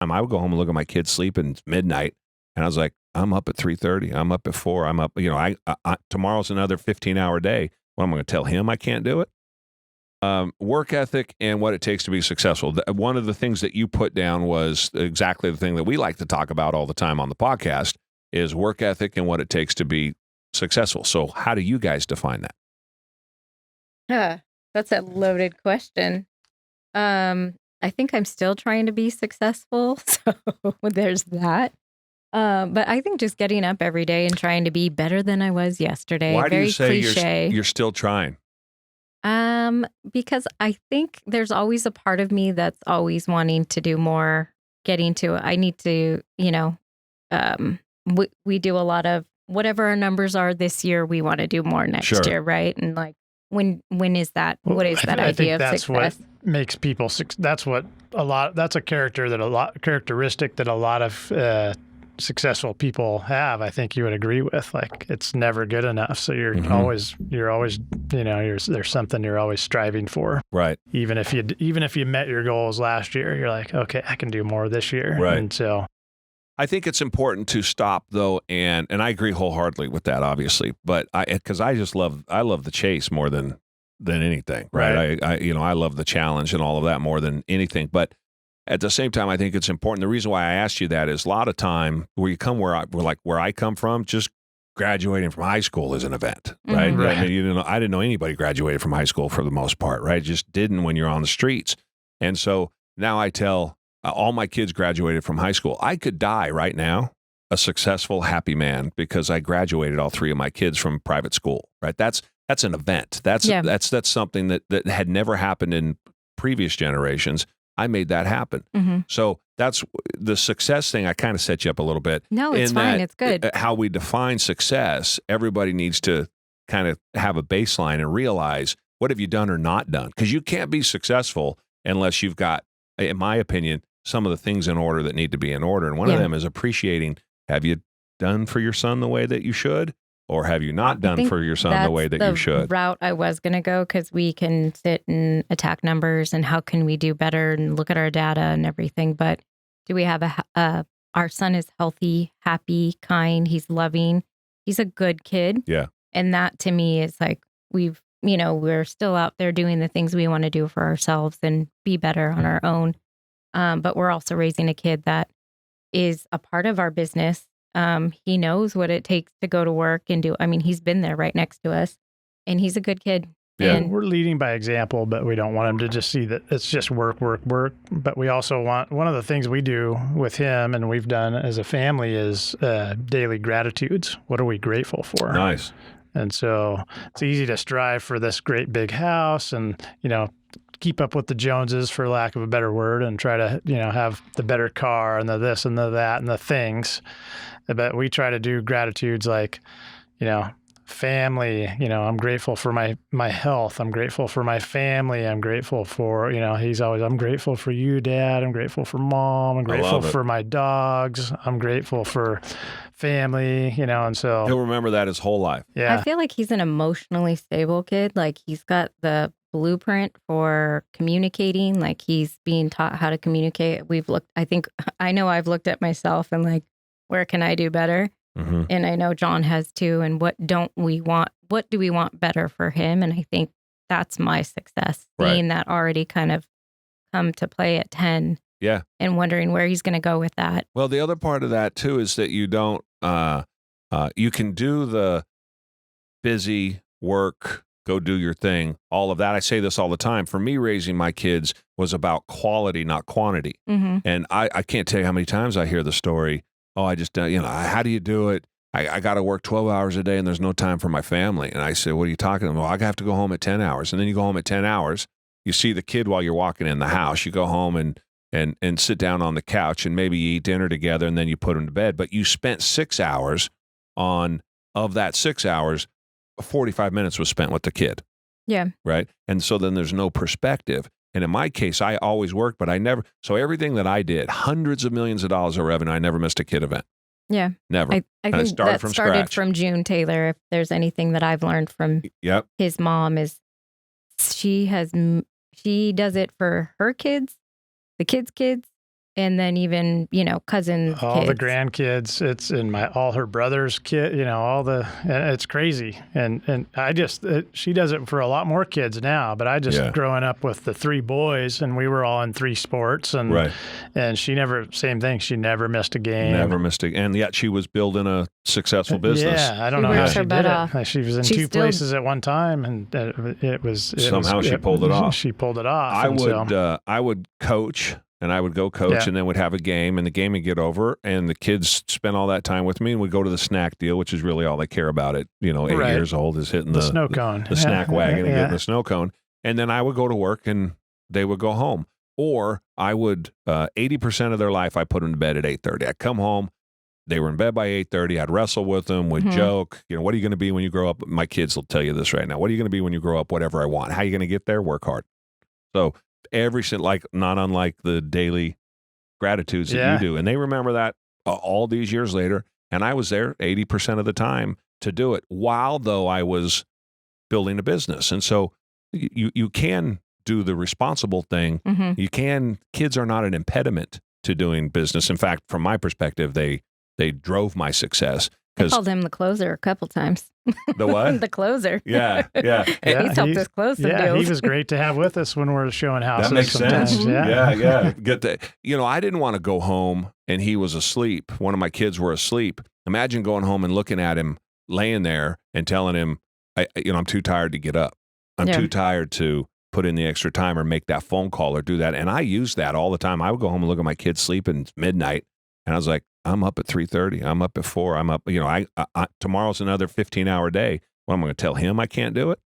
I would go home and look at my kids sleep and it's midnight. And I was like, I'm up at 3:30. I'm up at 4. I'm up, tomorrow's another 15-hour day. What am I going to tell him I can't do it? Work ethic and what it takes to be successful. One of the things that you put down was exactly the thing that we like to talk about all the time on the podcast is work ethic and what it takes to be successful. So how do you guys define that? That's a loaded question. I think I'm still trying to be successful. So there's that. But I think just getting up every day and trying to be better than I was yesterday. Why do Very you say cliche. you're still trying? Because I think there's always a part of me that's always wanting to do more, I need to, we do a lot of whatever our numbers are this year, we want to do more next year, right? And like, when is that? What is that idea of success? That's what makes people, that's a characteristic that a lot of successful people have. I think you would agree with, like, it's never good enough. So you're always, there's something you're always striving for. Right. Even if you met your goals last year, you're like, okay, I can do more this year. Right. And so I think it's important to stop though, and I agree wholeheartedly with that, obviously. But because I love the chase more than anything, right? I love the challenge and all of that more than anything. But at the same time, I think it's important. The reason why I asked you that is a lot of time where I come from, just graduating from high school is an event, right? Mm-hmm. I mean, I didn't know anybody graduated from high school for the most part, right? Just didn't when you're on the streets. And so now I tell all my kids graduated from high school. I could die right now a successful, happy man because I graduated all 3 of my kids from private school, right? That's an event. That's something that had never happened in previous generations. I made that happen. Mm-hmm. So that's the success thing. I kind of set you up a little bit. No, it's fine. It's good. How we define success, everybody needs to kind of have a baseline and realize what have you done or not done? Because you can't be successful unless you've got, in my opinion, some of the things in order that need to be in order. And one of them is appreciating, have you done for your son the way that you should? Or have you not done for your son the way that you should? That's the route I was going to go, because we can sit and attack numbers and how can we do better and look at our data and everything. But do we have our son is healthy, happy, kind, he's loving, he's a good kid. Yeah. And that to me is like, we're still out there doing the things we want to do for ourselves and be better on our own. But we're also raising a kid that is a part of our business. He knows what it takes to go to work and he's been there right next to us, and he's a good kid. Yeah. And we're leading by example, but we don't want him to just see that it's just work. But we also want, one of the things we do with him and we've done as a family is daily gratitudes. What are we grateful for? Nice. And so it's easy to strive for this great big house and, keep up with the Joneses, for lack of a better word, and try to, have the better car and the this and the that and the things. But we try to do gratitudes like, family, I'm grateful for my health. I'm grateful for my family. I'm grateful for, I'm grateful for you, Dad. I'm grateful for Mom. I'm grateful for my dogs. I'm grateful for family, and so he'll remember that his whole life. Yeah. I feel like he's an emotionally stable kid. Like, he's got the blueprint for communicating. Like, he's being taught how to communicate. I've looked at myself and like, where can I do better? Mm-hmm. And I know John has too. And what do we want better for him? And I think that's my success, seeing that already kind of come to play at 10. Yeah. And wondering where he's going to go with that. Well, the other part of that too is that you don't, you can do the busy work, go do your thing, all of that. I say this all the time. For me, raising my kids was about quality, not quantity. Mm-hmm. And I can't tell you how many times I hear the story, oh, I just, how do you do it? I got to work 12 hours a day and there's no time for my family. And I say, what are you talking about? Well, I have to go home at 10 hours. And then you go home at 10 hours. You see the kid while you're walking in the house. You go home and sit down on the couch and maybe you eat dinner together and then you put them to bed. But you spent 6 hours of that 6 hours, 45 minutes was spent with the kid. Yeah. Right. And so then there's no perspective. And in my case, I always worked, but so everything that I did, hundreds of millions of dollars of revenue, I never missed a kid event. Yeah. Never. I think started from scratch. from June Taylor. If there's anything that I've learned from his mom, is she does it for her kids, the kids' kids, and then even, cousins, all the kids. grandkids, it's in all her brother's kid, and it's crazy. And I just, she does it for a lot more kids now, but I just growing up with the 3 boys, and we were all in 3 sports, and she same thing. She never missed a game. And yet she was building a successful business. Yeah. I don't know how she did it. She was in 2 places at one time, and she pulled it off. She pulled it off. I would coach. And I would go coach and then would have a game, and the game would get over, and the kids spent all that time with me, and we'd go to the snack deal, which is really all they care about at 8 years old, is hitting the snow cone, the snack wagon and getting the snow cone. And then I would go to work and they would go home. Or I would 80% of their life I put them to bed at 8:30. I'd come home, they were in bed by 8:30. I'd wrestle with them, would joke, what are you going to be when you grow up? My kids will tell you this right now. What are you going to be when you grow up? Whatever I want. How are you going to get there? Work hard. So not unlike the daily gratitudes that you do. And they remember that all these years later. And I was there 80% of the time to do it while though I was building a business. And so you can do the responsible thing. Kids are not an impediment to doing business. In fact, from my perspective, they drove my success. I called him the closer a couple times. The what? The closer. Yeah. He's helped us close some deals. He was great to have with us when we're showing houses. That makes sometimes. sense. Yeah. Good. I didn't want to go home and he was asleep. One of my kids were asleep. Imagine going home and looking at him laying there and telling him, I'm too tired to get up. I'm too tired to put in the extra time or make that phone call or do that. And I use that all the time. I would go home and look at my kids sleeping midnight, and I was like, I'm up at 3:30. I'm up at 4. I'm up. Tomorrow's another 15-hour day. What am I going to tell him? I can't do it.